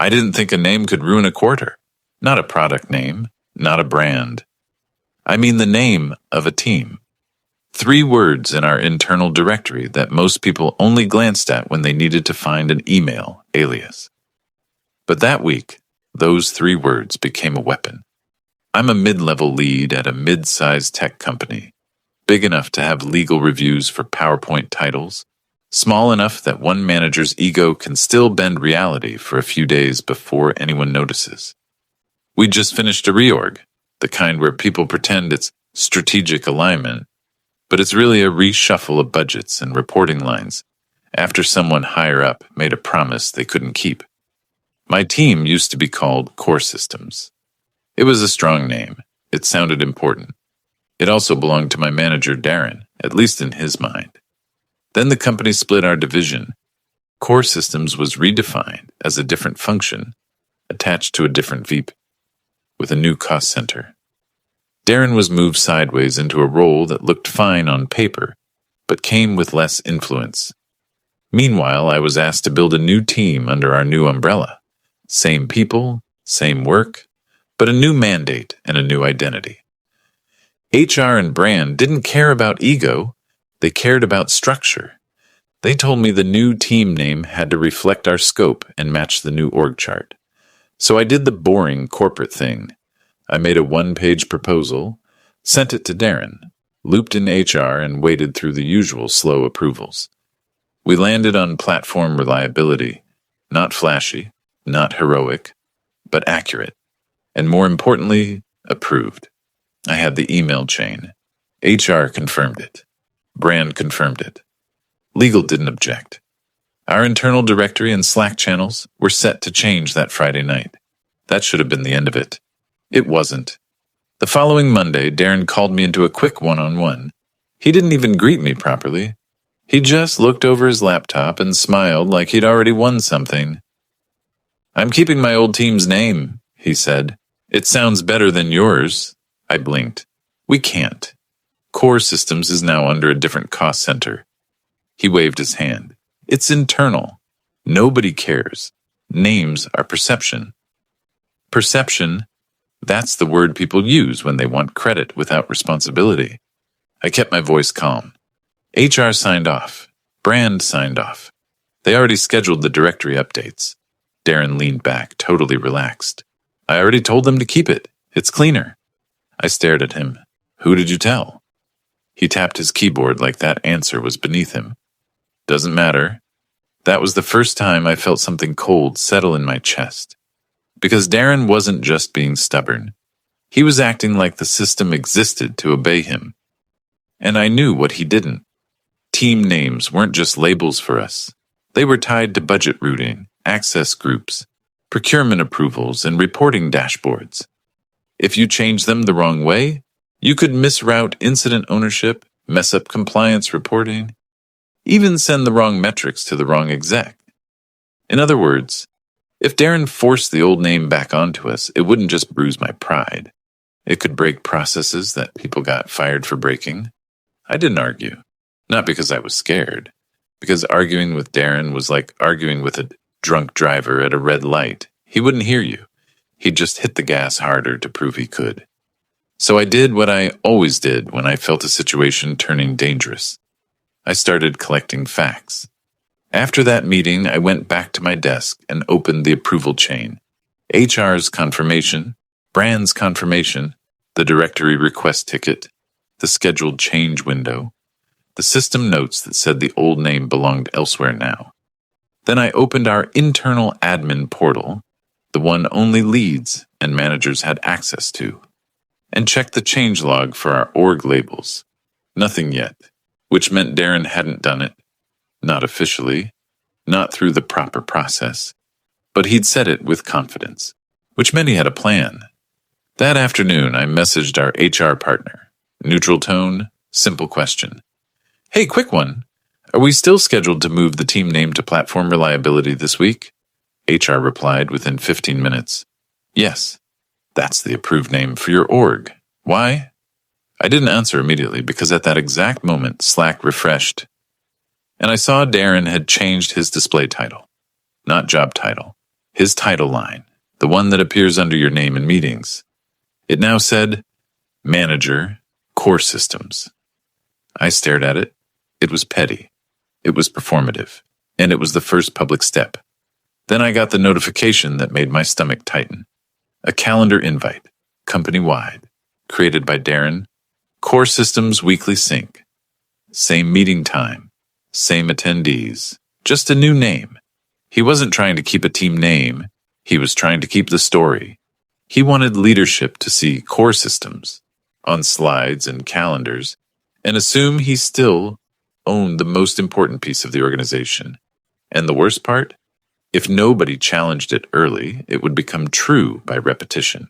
I didn't think a name could ruin a quarter. Not a product name, not a brand. I mean the name of a team. 3 words in our internal directory that most people only glanced at when they needed to find an email alias. But that week, those 3 words became a weapon. I'm a mid-level lead at a mid-sized tech company, big enough to have legal reviews for PowerPoint titles, small enough that one manager's ego can still bend reality for a few days before anyone notices. We just finished a reorg, the kind where people pretend it's strategic alignment, but it's really a reshuffle of budgets and reporting lines after someone higher up made a promise they couldn't keep. My team used to be called Core Systems. It was a strong name. It sounded important. It also belonged to my manager, Darren, at least in his mind. Then the company split our division. Core Systems was redefined as a different function attached to a different VP with a new cost center. Darren was moved sideways into a role that looked fine on paper, but came with less influence. Meanwhile, I was asked to build a new team under our new umbrella. Same people, same work, but a new mandate and a new identity. HR and brand didn't care about ego, they cared about structure. They told me the new team name had to reflect our scope and match the new org chart. So I did the boring corporate thing. I made a 1-page proposal, sent it to Darren, looped in HR, and waited through the usual slow approvals. We landed on platform reliability, not flashy, not heroic, but accurate, and more importantly, approved. I had the email chain. HR confirmed it. Brand confirmed it. Legal didn't object. Our internal directory and Slack channels were set to change that Friday night. That should have been the end of it. It wasn't. The following Monday, Darren called me into a quick one-on-one. He didn't even greet me properly. He just looked over his laptop and smiled like he'd already won something. "I'm keeping my old team's name," he said. "It sounds better than yours." I blinked. "We can't. Core Systems is now under a different cost center." He waved his hand. "It's internal. Nobody cares. Names are perception." Perception, that's the word people use when they want credit without responsibility. I kept my voice calm. HR signed off. Brand signed off. They already scheduled the directory updates. Darren leaned back, totally relaxed. "I already told them to keep it. It's cleaner." I stared at him. "Who did you tell?" He tapped his keyboard like that answer was beneath him. "Doesn't matter." That was the first time I felt something cold settle in my chest. Because Darren wasn't just being stubborn. He was acting like the system existed to obey him. And I knew what he didn't. Team names weren't just labels for us. They were tied to budget routing, access groups, procurement approvals, and reporting dashboards. If you changed them the wrong way, you could misroute incident ownership, mess up compliance reporting, even send the wrong metrics to the wrong exec. In other words, if Darren forced the old name back onto us, it wouldn't just bruise my pride. It could break processes that people got fired for breaking. I didn't argue. Not because I was scared. Because arguing with Darren was like arguing with a drunk driver at a red light. He wouldn't hear you. He'd just hit the gas harder to prove he could. So I did what I always did when I felt a situation turning dangerous. I started collecting facts. After that meeting, I went back to my desk and opened the approval chain. HR's confirmation, brand's confirmation, the directory request ticket, the scheduled change window, the system notes that said the old name belonged elsewhere now. Then I opened our internal admin portal, the one only leads and managers had access to, and checked the changelog for our org labels. Nothing yet, which meant Darren hadn't done it. Not officially, not through the proper process, but he'd said it with confidence, which meant he had a plan. That afternoon, I messaged our HR partner. Neutral tone, simple question. "Hey, quick one. Are we still scheduled to move the team name to Platform Reliability this week?" HR replied within 15 minutes. "Yes, that's the approved name for your org. Why?" I didn't answer immediately because at that exact moment, Slack refreshed, and I saw Darren had changed his display title. Not job title. his title line, the one that appears under your name in meetings. It now said, Manager, Core Systems. I stared at it. It was petty. It was performative. And it was the first public step. Then I got the notification that made my stomach tighten. A calendar invite, company-wide, created by Darren, Core Systems Weekly Sync. Same meeting time, same attendees, just a new name. He wasn't trying to keep a team name, he was trying to keep the story. He wanted leadership to see Core Systems on slides and calendars and assume he still owned the most important piece of the organization. And the worst part? If nobody challenged it early, it would become true by repetition.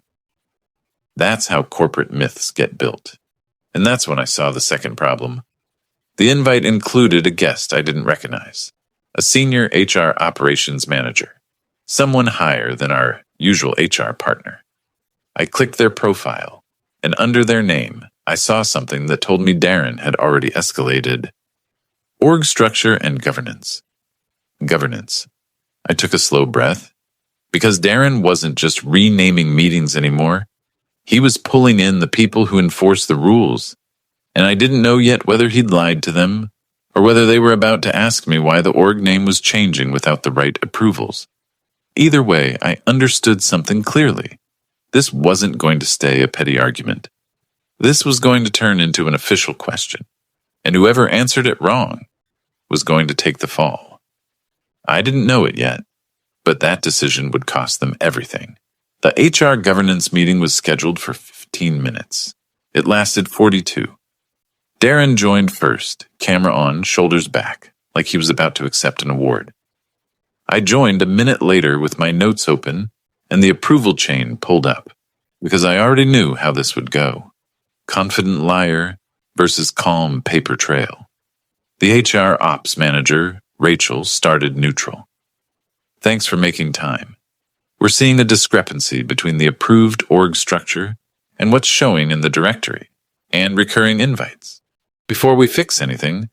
That's how corporate myths get built. And that's when I saw the second problem. The invite included a guest I didn't recognize, a senior HR operations manager, someone higher than our usual HR partner. I clicked their profile, and under their name, I saw something that told me Darren had already escalated. Org structure and governance. Governance. I took a slow breath, because Darren wasn't just renaming meetings anymore. He was pulling in the people who enforce the rules, and I didn't know yet whether he'd lied to them or whether they were about to ask me why the org name was changing without the right approvals. Either way, I understood something clearly. This wasn't going to stay a petty argument. This was going to turn into an official question, and whoever answered it wrong was going to take the fall. I didn't know it yet, but that decision would cost them everything. The HR governance meeting was scheduled for 15 minutes. It lasted 42. Darren joined first, camera on, shoulders back, like he was about to accept an award. I joined a minute later with my notes open and the approval chain pulled up, because I already knew how this would go. Confident liar versus calm paper trail. The HR ops manager, Rachel, started neutral. Thanks for making time. We're seeing a discrepancy between the approved org structure and what's showing in the directory and recurring invites. Before we fix anything,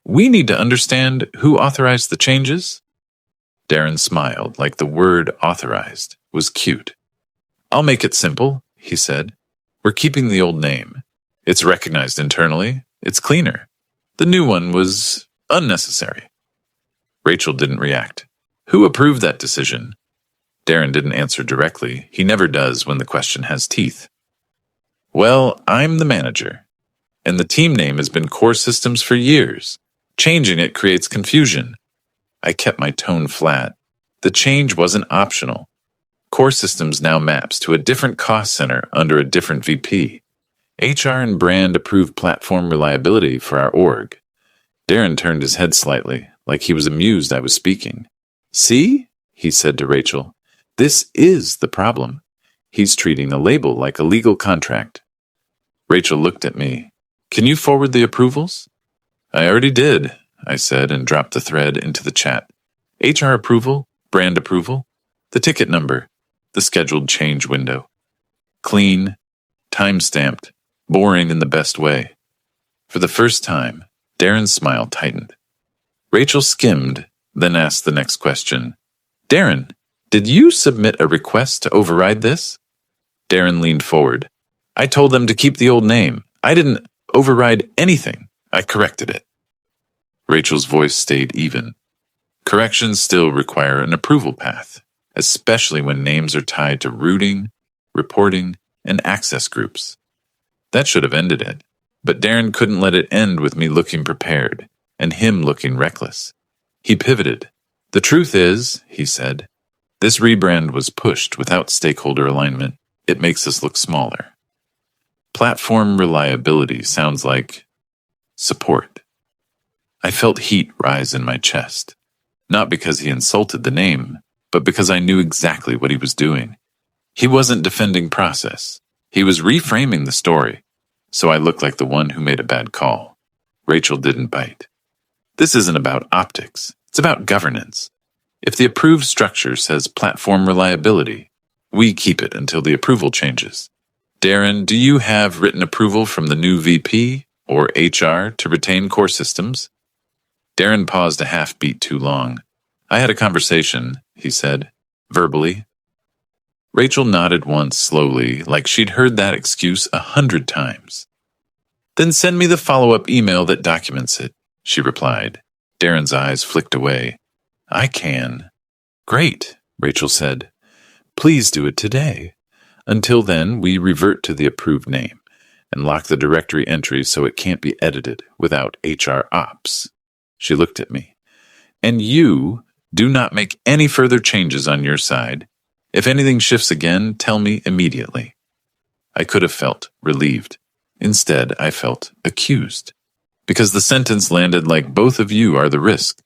we need to understand who authorized the changes. Darren smiled like the word authorized was cute. I'll make it simple, he said. We're keeping the old name. It's recognized internally. It's cleaner. The new one was unnecessary. Rachel didn't react. Who approved that decision? Darren didn't answer directly. He never does when the question has teeth. Well, I'm the manager, and the team name has been Core Systems for years. Changing it creates confusion. I kept my tone flat. The change wasn't optional. Core Systems now maps to a different cost center under a different VP. HR and brand approved platform reliability for our org. Darren turned his head slightly, like he was amused I was speaking. See? He said to Rachel. This is the problem. He's treating a label like a legal contract. Rachel looked at me. Can you forward the approvals? I already did, I said and dropped the thread into the chat. HR approval, brand approval, the ticket number, the scheduled change window. Clean, time-stamped, boring in the best way. For the first time, Darren's smile tightened. Rachel skimmed, then asked the next question. Darren, did you submit a request to override this? Darren leaned forward. I told them to keep the old name. I didn't override anything. I corrected it. Rachel's voice stayed even. Corrections still require an approval path, especially when names are tied to routing, reporting, and access groups. That should have ended it, but Darren couldn't let it end with me looking prepared and him looking reckless. He pivoted. The truth is, he said, this rebrand was pushed without stakeholder alignment. It makes us look smaller. Platform reliability sounds like support. I felt heat rise in my chest, not because he insulted the name, but because I knew exactly what he was doing. He wasn't defending process. He was reframing the story, so I looked like the one who made a bad call. Rachel didn't bite. This isn't about optics. It's about governance. If the approved structure says platform reliability, we keep it until the approval changes. Darren, do you have written approval from the new VP or HR to retain Core Systems? Darren paused a half beat too long. I had a conversation, he said. verbally. Rachel nodded once slowly, like she'd heard that excuse 100 times. Then send me the follow-up email that documents it, she replied. Darren's eyes flicked away. I can. Great, Rachel said. Please do it today. Until then, we revert to the approved name and lock the directory entry so it can't be edited without HR ops. She looked at me. And you do not make any further changes on your side. If anything shifts again, tell me immediately. I could have felt relieved. Instead, I felt accused, because the sentence landed like both of you are the risk.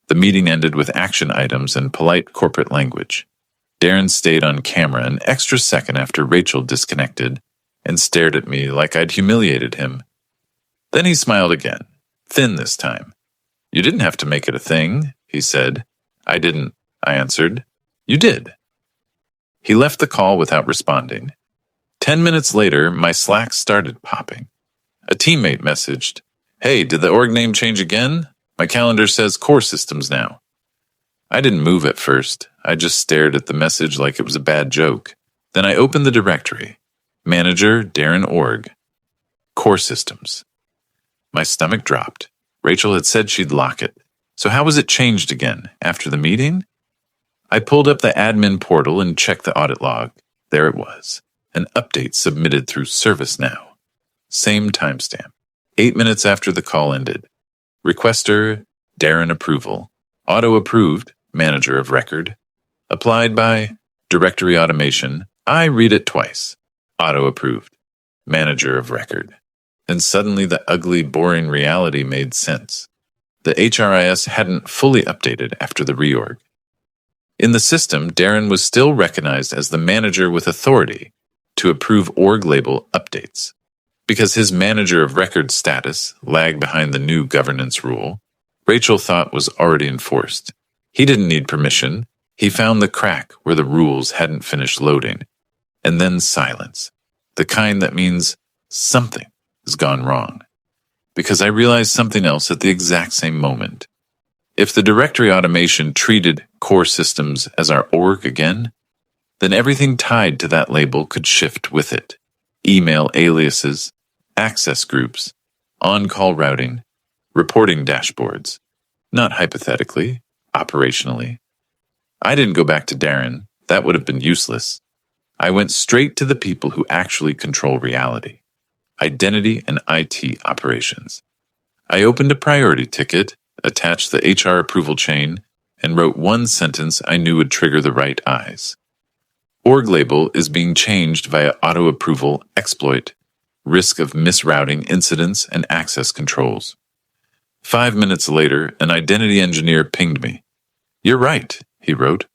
The meeting ended with action items and polite corporate language. Darren stayed on camera an extra second after Rachel disconnected and stared at me like I'd humiliated him. Then he smiled again, thin this time. You didn't have to make it a thing, he said. I didn't, I answered. You did. He left the call without responding. 10 minutes later, my Slack started popping. A teammate messaged, Hey, did the org name change again? My calendar says core systems now. I didn't move at first. I just stared at the message like it was a bad joke. Then I opened the directory. Manager, Darren Org. Core systems. My stomach dropped. Rachel had said she'd lock it. So how was it changed again? After the meeting? I pulled up the admin portal and checked the audit log. There it was. An update submitted through ServiceNow. Same timestamp. 8 minutes after the call ended. Requester, Darren approval. Auto-approved, manager of record. Applied by Directory Automation. I read it twice. Auto-approved, manager of record. And suddenly the ugly, boring reality made sense. The HRIS hadn't fully updated after the reorg. In the system, Darren was still recognized as the manager with authority to approve org label updates. Because his manager of record status lagged behind the new governance rule, Rachel thought was already enforced. He didn't need permission. He found the crack where the rules hadn't finished loading. And then silence. The kind that means something has gone wrong. Because I realized something else at the exact same moment. If the directory automation treated core systems as our org again, then everything tied to that label could shift with it. Email aliases, access groups, on-call routing, reporting dashboards. Not hypothetically, operationally. I didn't go back to Darren. That would have been useless. I went straight to the people who actually control reality. Identity and IT operations. I opened a priority ticket, attached the HR approval chain, and wrote one sentence I knew would trigger the right eyes. Org label is being changed via auto-approval exploit, risk of misrouting incidents and access controls. 5 minutes later, an identity engineer pinged me. You're right, he wrote.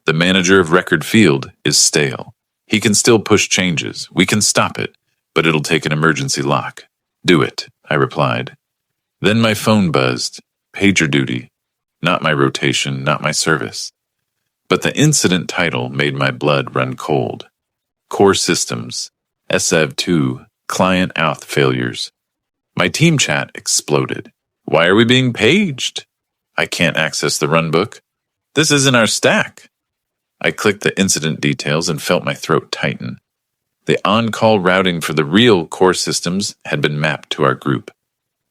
The manager of record field is stale. He can still push changes. We can stop it, but it'll take an emergency lock. Do it, I replied. Then my phone buzzed. Pager duty. Not my rotation, not my service. But the incident title made my blood run cold. Core systems, SEV2, client auth failures. My team chat exploded. Why are we being paged? I can't access the runbook. This isn't our stack. I clicked the incident details and felt my throat tighten. The on-call routing for the real core systems had been mapped to our group,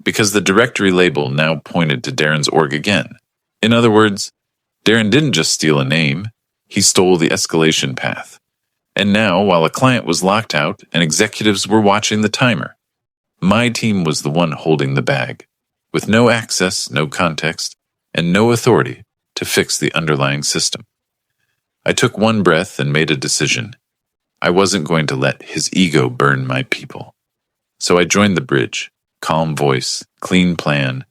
because the directory label now pointed to Darren's org again. In other words, Darren didn't just steal a name, he stole the escalation path. And now, while a client was locked out and executives were watching the timer, my team was the one holding the bag, with no access, no context, and no authority to fix the underlying system. I took one breath and made a decision. I wasn't going to let his ego burn my people. So I joined the bridge, calm voice, clean plan,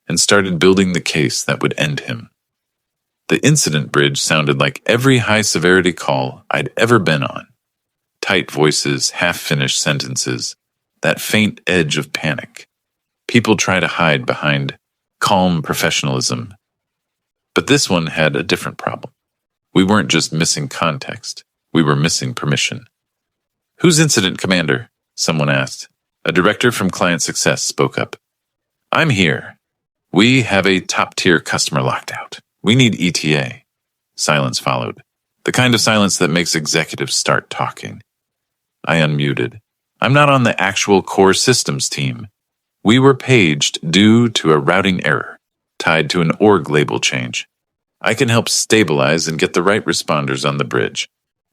and started building the case that would end him. The incident bridge sounded like every high-severity call I'd ever been on. Tight voices, half-finished sentences, that faint edge of panic. People try to hide behind calm professionalism. But this one had a different problem. We weren't just missing context. We were missing permission. Who's incident commander? Someone asked. A director from client success spoke up. I'm here. We have a top-tier customer locked out. We need ETA. Silence followed. The kind of silence that makes executives start talking. I unmuted. I'm not on the actual core systems team. We were paged due to a routing error, tied to an org label change. I can help stabilize and get the right responders on the bridge,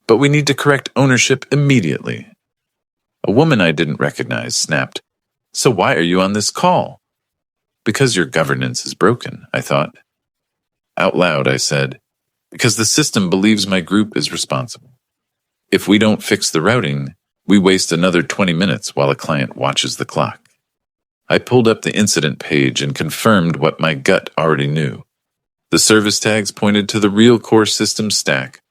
but we need to correct ownership immediately. A woman I didn't recognize snapped, "So why are you on this call?" "Because your governance is broken," I thought. Out loud, I said, "Because the system believes my group is responsible. If we don't fix the routing, we waste another 20 minutes while a client watches the clock." I pulled up the incident page and confirmed what my gut already knew. The service tags pointed to the real core system stack: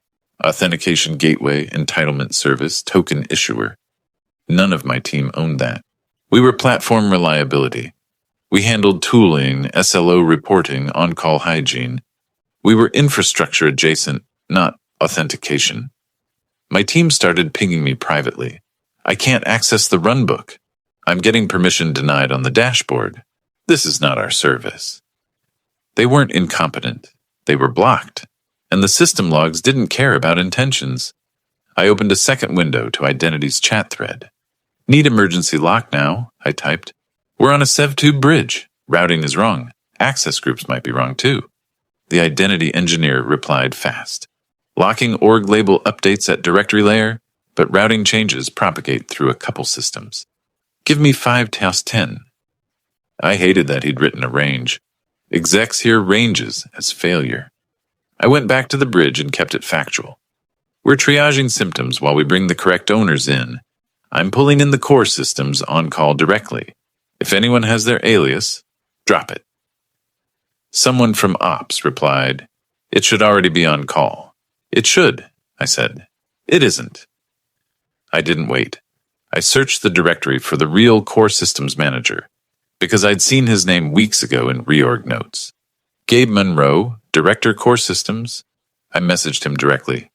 authentication gateway, entitlement service, token issuer. None of my team owned that. We were platform reliability. We handled tooling, SLO reporting, on-call hygiene. We were infrastructure adjacent, not authentication. My team started pinging me privately. "I can't access the runbook. I'm getting permission denied on the dashboard. This is not our service." They weren't incompetent. They were blocked. And the system logs didn't care about intentions. I opened a second window to Identity's chat thread. "Need emergency lock now," I typed. "We're on a Sev2 bridge. Routing is wrong. Access groups might be wrong too." The Identity engineer replied fast. "Locking org label updates at directory layer, but routing changes propagate through a couple systems. Give me 5-10. I hated that he'd written a range. Execs hear ranges as failure. I went back to the bridge and kept it factual. "We're triaging symptoms while we bring the correct owners in. I'm pulling in the core systems on call directly. If anyone has their alias, drop it." Someone from Ops replied, "It should already be on call." "It should," I said. "It isn't." I didn't wait. I searched the directory for the real core systems manager, because I'd seen his name weeks ago in reorg notes. "Gabe Monroe, Director Core Systems." I messaged him directly.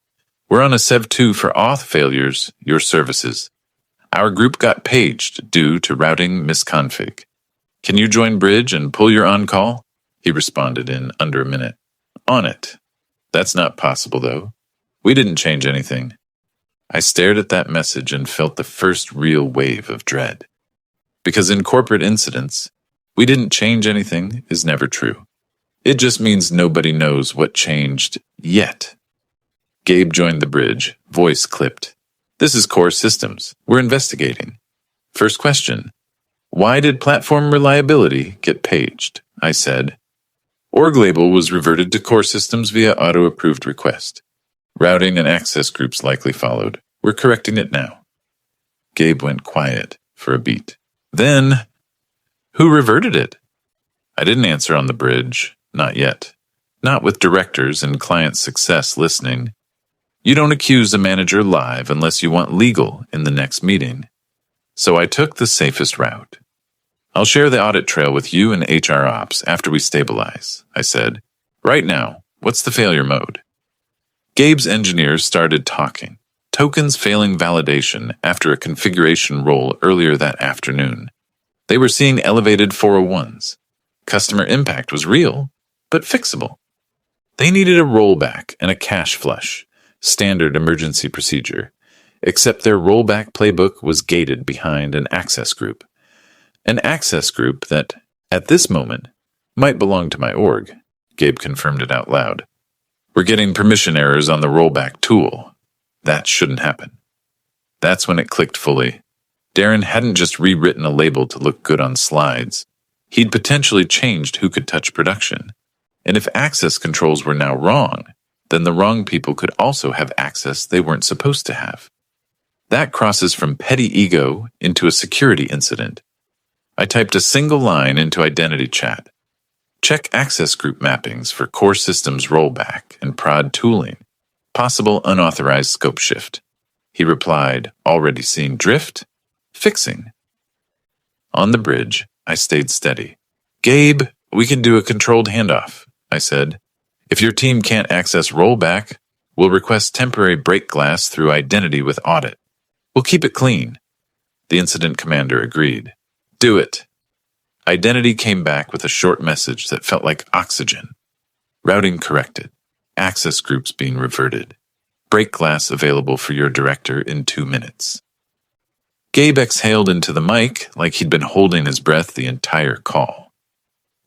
"We're on a Sev2 for auth failures, your services. Our group got paged due to routing misconfig. Can you join bridge and pull your on-call?" He responded in under a minute. "On it." "That's not possible, though. We didn't change anything." I stared at that message and felt the first real wave of dread. Because in corporate incidents, "we didn't change anything" is never true. It just means nobody knows what changed yet. Gabe joined the bridge, voice clipped. "This is Core Systems. We're investigating. First question. Why did platform reliability get paged?" I said. "Org label was reverted to Core Systems via auto-approved request. Routing and access groups likely followed. We're correcting it now." Gabe went quiet for a beat. Then, "Who reverted it?" I didn't answer on the bridge, not yet. Not with directors and client success listening. You don't accuse a manager live unless you want legal in the next meeting. So I took the safest route. "I'll share the audit trail with you and HR Ops after we stabilize," I said. "Right now, what's the failure mode?" Gabe's engineers started talking. Tokens failing validation after a configuration roll earlier that afternoon. They were seeing elevated 401s. Customer impact was real, but fixable. They needed a rollback and a cache flush, standard emergency procedure, except their rollback playbook was gated behind an access group. An access group that, at this moment, might belong to my org. Gabe confirmed it out loud. "We're getting permission errors on the rollback tool. That shouldn't happen." That's when it clicked fully. Darren hadn't just rewritten a label to look good on slides. He'd potentially changed who could touch production. And if access controls were now wrong, then the wrong people could also have access they weren't supposed to have. That crosses from petty ego into a security incident. I typed a single line into Identity chat. "Check access group mappings for core systems rollback and prod tooling. Possible unauthorized scope shift." He replied, already seeing drift? Fixing. On the bridge, I stayed steady. "Gabe, we can do a controlled handoff," I said. "If your team can't access rollback, we'll request temporary break glass through Identity with audit. We'll keep it clean." The incident commander agreed. "Do it." Identity came back with a short message that felt like oxygen. Routing corrected. Access groups being reverted. Break glass available for your director in 2 minutes. Gabe exhaled into the mic like he'd been holding his breath the entire call.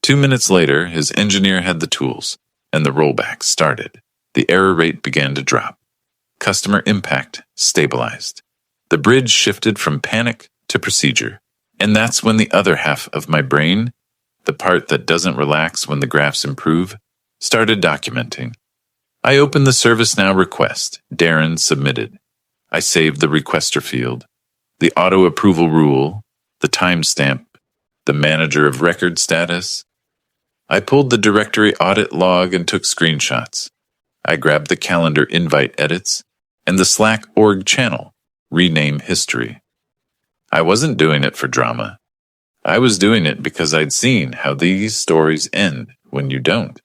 2 minutes later, his engineer had the tools, and the rollback started. The error rate began to drop. Customer impact stabilized. The bridge shifted from panic to procedure. And that's when the other half of my brain, the part that doesn't relax when the graphs improve, started documenting. I opened the ServiceNow request Darren submitted. I saved the requester field, the auto approval rule, the timestamp, the manager of record status. I pulled the directory audit log and took screenshots. I grabbed the calendar invite edits and the Slack org channel, rename history. I wasn't doing it for drama. I was doing it because I'd seen how these stories end when you don't.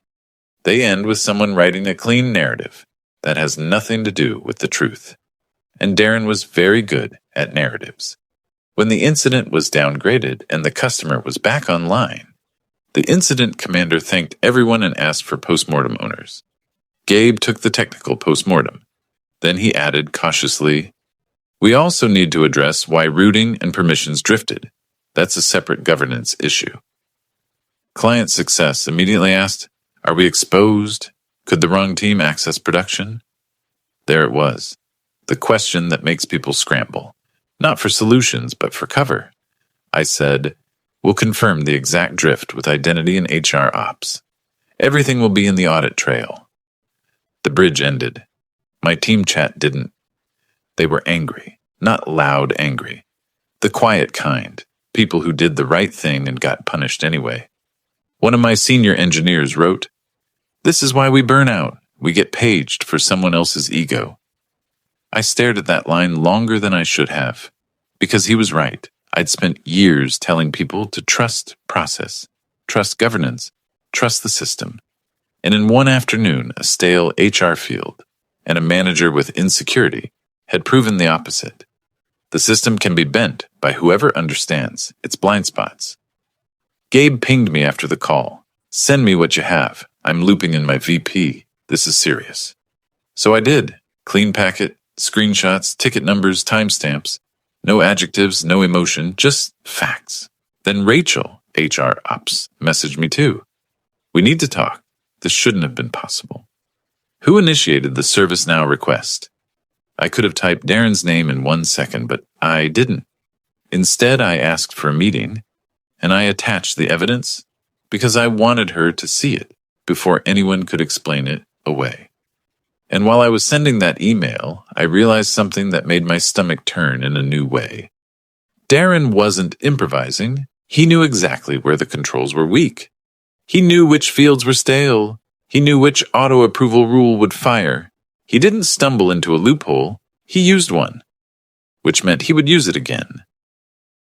They end with someone writing a clean narrative that has nothing to do with the truth. And Darren was very good at narratives. When the incident was downgraded and the customer was back online, the incident commander thanked everyone and asked for postmortem owners. Gabe took the technical postmortem. Then he added cautiously, "We also need to address why routing and permissions drifted. That's a separate governance issue." Client success immediately asked, "Are we exposed? Could the wrong team access production?" There it was, the question that makes people scramble, not for solutions, but for cover. I said, "We'll confirm the exact drift with identity and HR ops. Everything will be in the audit trail." The bridge ended. My team chat didn't. They were angry, not loud angry. The quiet kind, people who did the right thing and got punished anyway. One of my senior engineers wrote, "This is why we burn out. We get paged for someone else's ego." I stared at that line longer than I should have, because he was right. I'd spent years telling people to trust process, trust governance, trust the system. And in one afternoon, a stale HR field and a manager with insecurity had proven the opposite. The system can be bent by whoever understands its blind spots. Gabe pinged me after the call. "Send me what you have. I'm looping in my VP. This is serious." So I did. Clean packet, screenshots, ticket numbers, timestamps. No adjectives, no emotion, just facts. Then Rachel, HR Ops, messaged me too. "We need to talk. This shouldn't have been possible." Who initiated the ServiceNow request? I could have typed Darren's name in 1 second, but I didn't. Instead, I asked for a meeting, and I attached the evidence because I wanted her to see it before anyone could explain it away. And while I was sending that email, I realized something that made my stomach turn in a new way. Darren wasn't improvising. He knew exactly where the controls were weak. He knew which fields were stale. He knew which auto-approval rule would fire. He didn't stumble into a loophole. He used one, which meant he would use it again.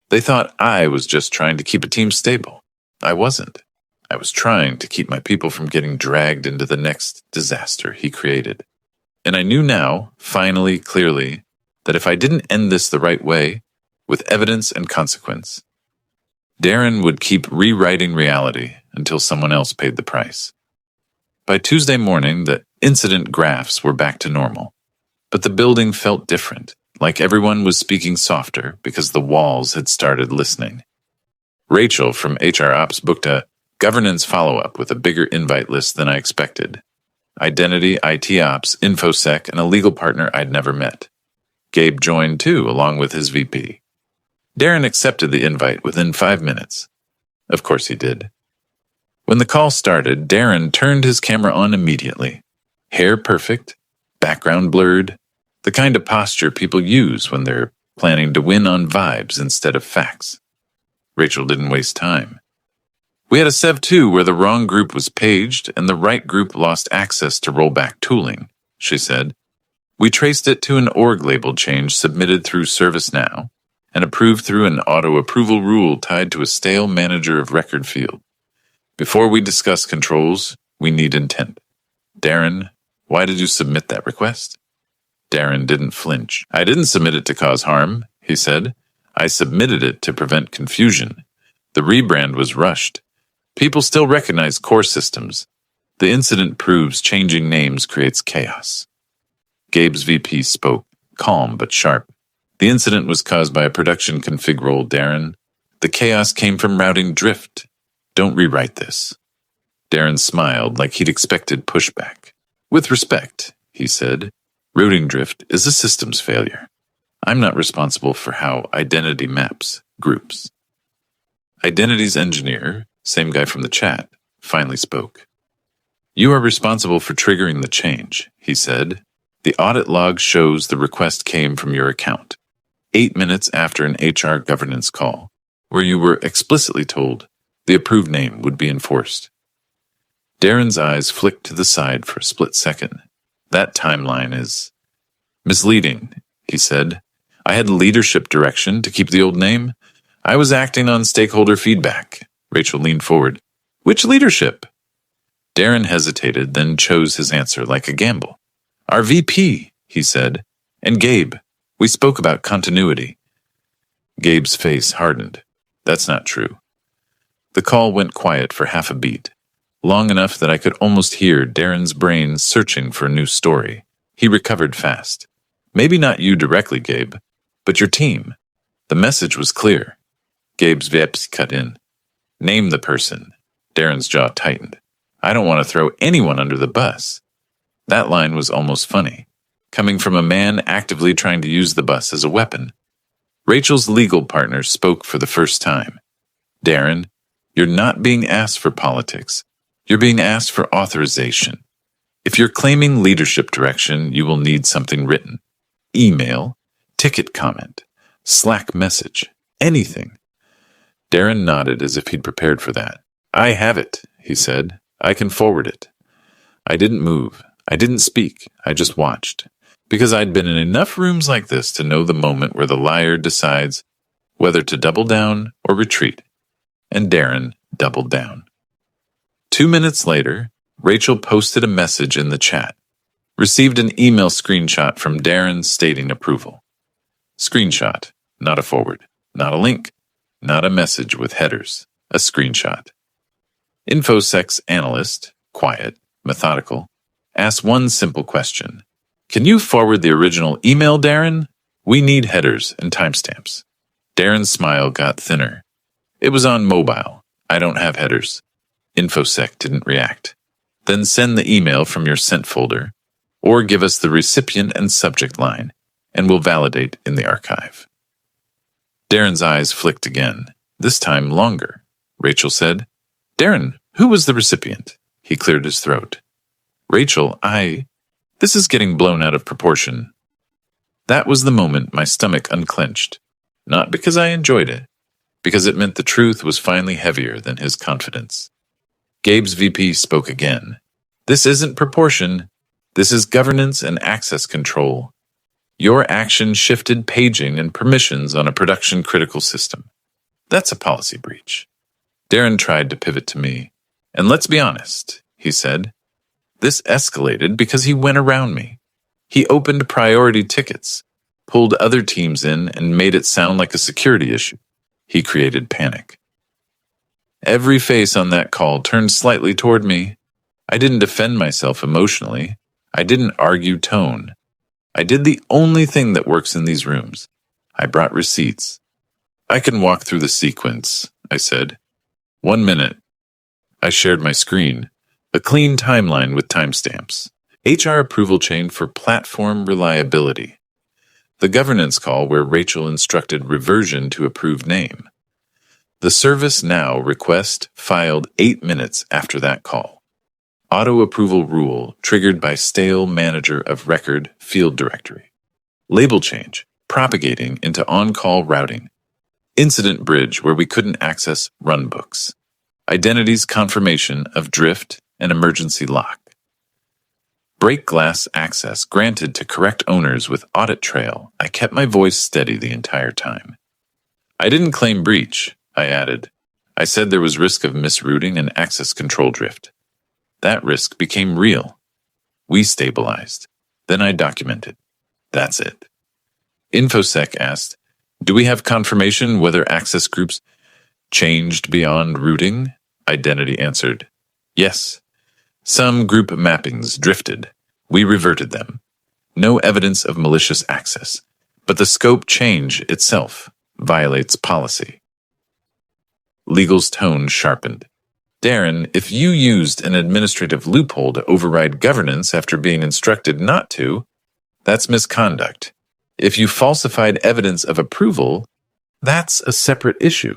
They thought I was just trying to keep a team stable. I wasn't. I was trying to keep my people from getting dragged into the next disaster he created. And I knew now, finally, clearly, that if I didn't end this the right way, with evidence and consequence, Darren would keep rewriting reality until someone else paid the price. By Tuesday morning, the incident graphs were back to normal. But the building felt different, like everyone was speaking softer because the walls had started listening. Rachel from HR Ops booked a governance follow-up with a bigger invite list than I expected. Identity, IT Ops, InfoSec, and a legal partner I'd never met. Gabe joined too, along with his VP. Darren accepted the invite within 5 minutes. Of course he did. When the call started, Darren turned his camera on immediately. Hair perfect, background blurred, the kind of posture people use when they're planning to win on vibes instead of facts. Rachel didn't waste time. "We had a Sev 2 where the wrong group was paged and the right group lost access to rollback tooling," she said. "We traced it to an org label change submitted through ServiceNow and approved through an auto-approval rule tied to a stale manager of record field. Before we discuss controls, we need intent. Darren, why did you submit that request?" Darren didn't flinch. "I didn't submit it to cause harm," he said. "I submitted it to prevent confusion. The rebrand was rushed. People still recognize core systems. The incident proves changing names creates chaos." Gabe's VP spoke, calm but sharp. The incident was caused by a production config role, Darren. The chaos came from routing drift. Don't rewrite this. Darren smiled like he'd expected pushback. With respect, he said, routing drift is a systems failure. I'm not responsible for how identity maps groups. Identities engineer, same guy from the chat, finally spoke. You are responsible for triggering the change, he said. The audit log shows the request came from your account, 8 minutes after an HR governance call, where you were explicitly told the approved name would be enforced. Darren's eyes flicked to the side for a split second. That timeline is misleading, he said. I had leadership direction to keep the old name. I was acting on stakeholder feedback. Rachel leaned forward. Which leadership? Darren hesitated, then chose his answer like a gamble. Our VP, he said, and Gabe. We spoke about continuity. Gabe's face hardened. That's not true. The call went quiet for half a beat, long enough that I could almost hear Darren's brain searching for a new story. He recovered fast. Maybe not you directly, Gabe, but your team. The message was clear. Gabe's VP cut in. Name the person. Darren's jaw tightened. I don't want to throw anyone under the bus. That line was almost funny, coming from a man actively trying to use the bus as a weapon. Rachel's legal partner spoke for the first time. Darren, you're not being asked for politics. You're being asked for authorization. If you're claiming leadership direction, you will need something written. Email, ticket comment, Slack message, anything. Darren nodded as if he'd prepared for that. I have it, he said. I can forward it. I didn't move. I didn't speak. I just watched. Because I'd been in enough rooms like this to know the moment where the liar decides whether to double down or retreat. And Darren doubled down. 2 minutes later, Rachel posted a message in the chat. Received an email screenshot from Darren stating approval. Screenshot, not a forward, not a link, not a message with headers, a screenshot. InfoSec's analyst, quiet, methodical, asked one simple question. Can you forward the original email, Darren? We need headers and timestamps. Darren's smile got thinner. It was on mobile. I don't have headers. InfoSec didn't react. Then send the email from your sent folder, or give us the recipient and subject line, and we'll validate in the archive. Darren's eyes flicked again, this time longer. Rachel said, Darren, who was the recipient? He cleared his throat. Rachel, This is getting blown out of proportion. That was the moment my stomach unclenched. Not because I enjoyed it, because it meant the truth was finally heavier than his confidence. Gabe's VP spoke again. This isn't proportion. This is governance and access control. Your action shifted paging and permissions on a production-critical system. That's a policy breach. Darren tried to pivot to me. And let's be honest, he said. This escalated because he went around me. He opened priority tickets, pulled other teams in, and made it sound like a security issue. He created panic. Every face on that call turned slightly toward me. I didn't defend myself emotionally. I didn't argue tone. I did the only thing that works in these rooms. I brought receipts. I can walk through the sequence, I said. 1 minute. I shared my screen, a clean timeline with timestamps. HR approval chain for platform reliability. The governance call where Rachel instructed reversion to approved name. The ServiceNow request filed 8 minutes after that call. Auto-approval rule triggered by stale manager of record field directory. Label change propagating into on-call routing. Incident bridge where we couldn't access runbooks. Identities confirmation of drift and emergency lock. Break glass access granted to correct owners with audit trail. I kept my voice steady the entire time. I didn't claim breach, I added. I said there was risk of misrouting and access control drift. That risk became real. We stabilized. Then I documented. That's it. InfoSec asked, do we have confirmation whether access groups changed beyond routing? Identity answered, yes. Some group mappings drifted. We reverted them. no evidence of malicious access, but the scope change itself violates policy. Legal's tone sharpened. Darren, if you used an administrative loophole to override governance after being instructed not to, that's misconduct. If you falsified evidence of approval, that's a separate issue.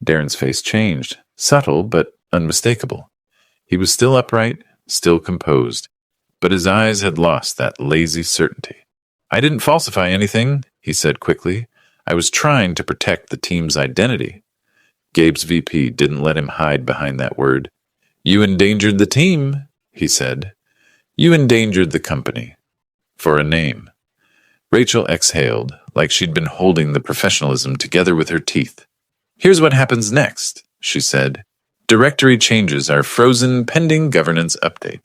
Darren's face changed, subtle but unmistakable. He was still upright, still composed, but his eyes had lost that lazy certainty. I didn't falsify anything, he said quickly. I was trying to protect the team's identity. Gabe's VP didn't let him hide behind that word. You endangered the team, he said. You endangered the company. For a name. Rachel exhaled, like she'd been holding the professionalism together with her teeth. Here's what happens next, she said. Directory changes are frozen pending governance update.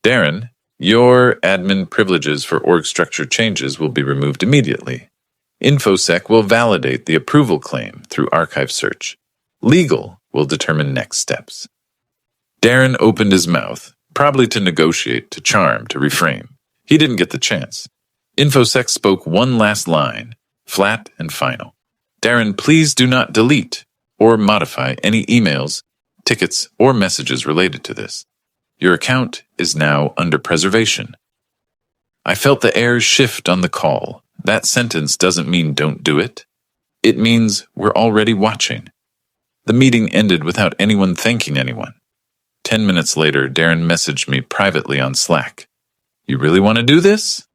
Darren, your admin privileges for org structure changes will be removed immediately. InfoSec will validate the approval claim through archive search. Legal will determine next steps. Darren opened his mouth, probably to negotiate, to charm, to reframe. He didn't get the chance. InfoSec spoke one last line, flat and final. Darren, please do not delete or modify any emails, tickets, or messages related to this. Your account is now under preservation. I felt the air shift on the call. That sentence doesn't mean don't do it. It means we're already watching. The meeting ended without anyone thanking anyone. 10 minutes later, Darren messaged me privately on Slack. You really want to do this?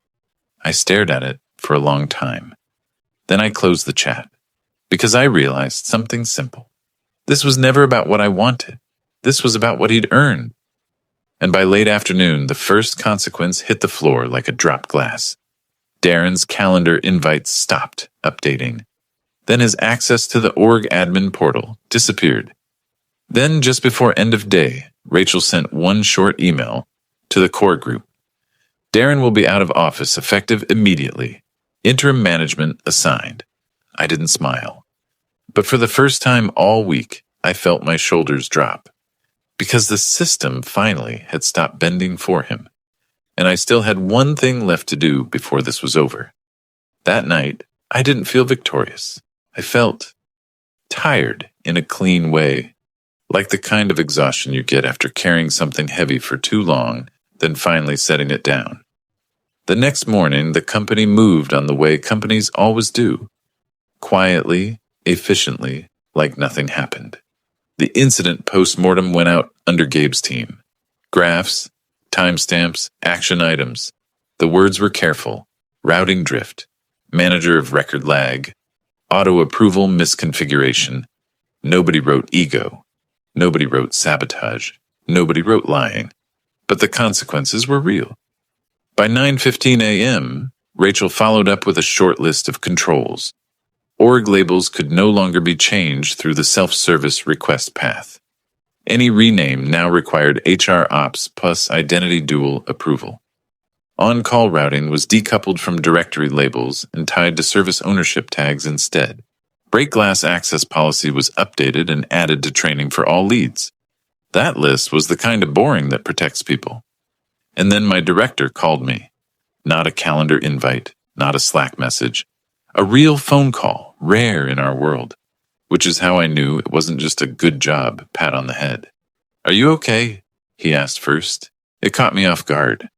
I stared at it for a long time. Then I closed the chat, because I realized something simple. This was never about what I wanted. This was about what he'd earned. And by late afternoon, the first consequence hit the floor like a dropped glass. Darren's calendar invites stopped updating. Then his access to the org admin portal disappeared. Then, just before end of day, Rachel sent one short email to the core group. Darren will be out of office effective immediately. Interim management assigned. I didn't smile. But for the first time all week, I felt my shoulders drop. Because the system finally had stopped bending for him. And I still had one thing left to do before this was over. That night, I didn't feel victorious. I felt tired in a clean way, like the kind of exhaustion you get after carrying something heavy for too long, then finally setting it down. The next morning, the company moved on the way companies always do, quietly, efficiently, like nothing happened. The incident post-mortem went out under Gabe's team. Graphs, timestamps, action items. The words were careful. Routing drift. Manager of record lag. Auto-approval misconfiguration. Nobody wrote ego. Nobody wrote sabotage. Nobody wrote lying. But the consequences were real. By 9:15 a.m., Rachel followed up with a short list of controls. Org labels could no longer be changed through the self-service request path. Any rename now required HR Ops plus Identity Dual approval. On-call routing was decoupled from directory labels and tied to service ownership tags instead. Break glass access policy was updated and added to training for all leads. That list was the kind of boring that protects people. And then my director called me. Not a calendar invite, not a Slack message. A real phone call, rare in our world. Which is how I knew it wasn't just a good job pat on the head. Are you okay? He asked first. It caught me off guard.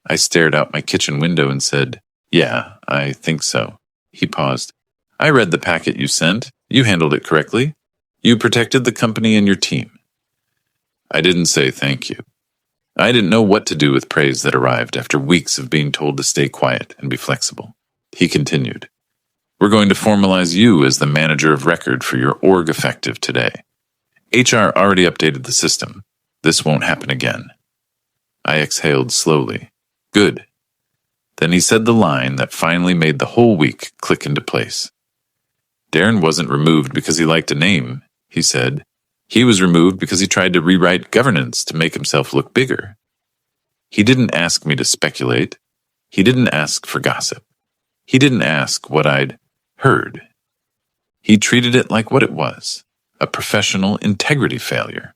I stared out my kitchen window and said, Yeah, I think so. He paused. I read the packet you sent. You handled it correctly. You protected the company and your team. I didn't say thank you. I didn't know what to do with praise that arrived after weeks of being told to stay quiet and be flexible. He continued. We're going to formalize you as the manager of record for your org effective today. HR already updated the system. This won't happen again. I exhaled slowly. Good. Then he said the line that finally made the whole week click into place. Darren wasn't removed because he liked a name, he said. He was removed because he tried to rewrite governance to make himself look bigger. He didn't ask me to speculate. He didn't ask for gossip. He didn't ask what I'd heard. He treated it like what it was, a professional integrity failure.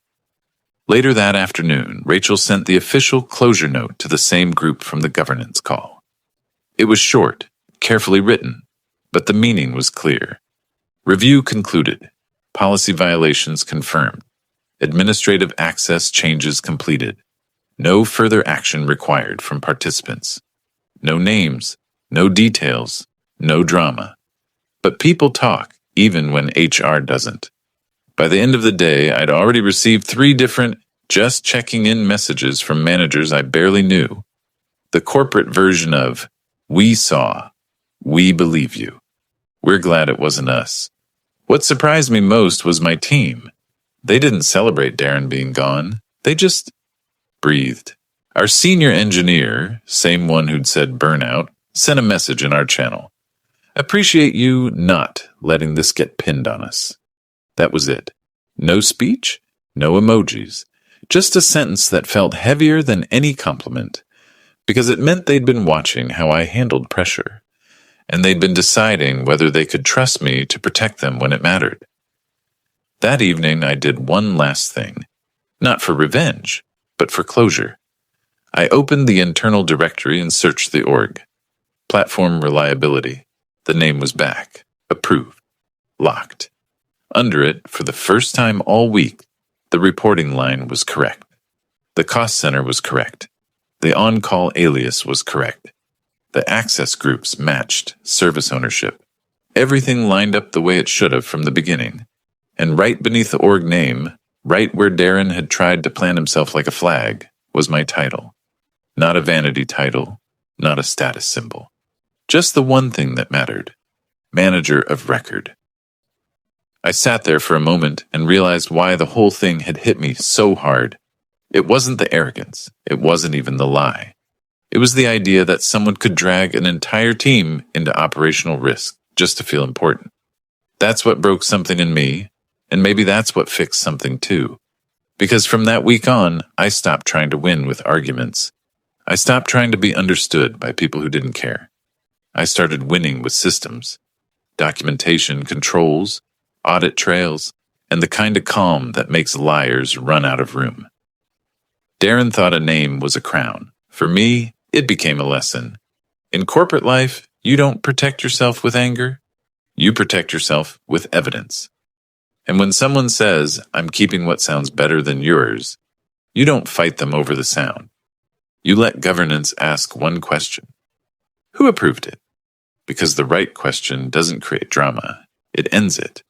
Later that afternoon, Rachel sent the official closure note to the same group from the governance call. It was short, carefully written, but the meaning was clear. Review concluded. Policy violations confirmed. Administrative access changes completed. No further action required from participants. No names, no details, no drama. But people talk, even when HR doesn't. By the end of the day, I'd already received 3 different just checking in messages from managers I barely knew. The corporate version of, "We saw. We believe you. We're glad it wasn't us." What surprised me most was my team. They didn't celebrate Darren being gone. They just breathed. Our senior engineer, same one who'd said burnout, sent a message in our channel. "Appreciate you not letting this get pinned on us." That was it. No speech, no emojis, just a sentence that felt heavier than any compliment, because it meant they'd been watching how I handled pressure, and they'd been deciding whether they could trust me to protect them when it mattered. That evening, I did one last thing, not for revenge, but for closure. I opened the internal directory and searched the org. Platform reliability. The name was back. Approved. Locked. Under it, for the first time all week, the reporting line was correct. The cost center was correct. The on-call alias was correct. The access groups matched service ownership. Everything lined up the way it should have from the beginning. And right beneath the org name, right where Darren had tried to plant himself like a flag, was my title. Not a vanity title, not a status symbol. Just the one thing that mattered. Manager of record. I sat there for a moment and realized why the whole thing had hit me so hard. It wasn't the arrogance. It wasn't even the lie. It was the idea that someone could drag an entire team into operational risk just to feel important. That's what broke something in me, and maybe that's what fixed something too. Because from that week on, I stopped trying to win with arguments. I stopped trying to be understood by people who didn't care. I started winning with systems, documentation, controls, audit trails, and the kind of calm that makes liars run out of room. Darren thought a name was a crown. For me, it became a lesson. In corporate life, you don't protect yourself with anger. You protect yourself with evidence. And when someone says, "I'm keeping what sounds better than yours," you don't fight them over the sound. You let governance ask one question. Who approved it? Because the right question doesn't create drama. It ends it.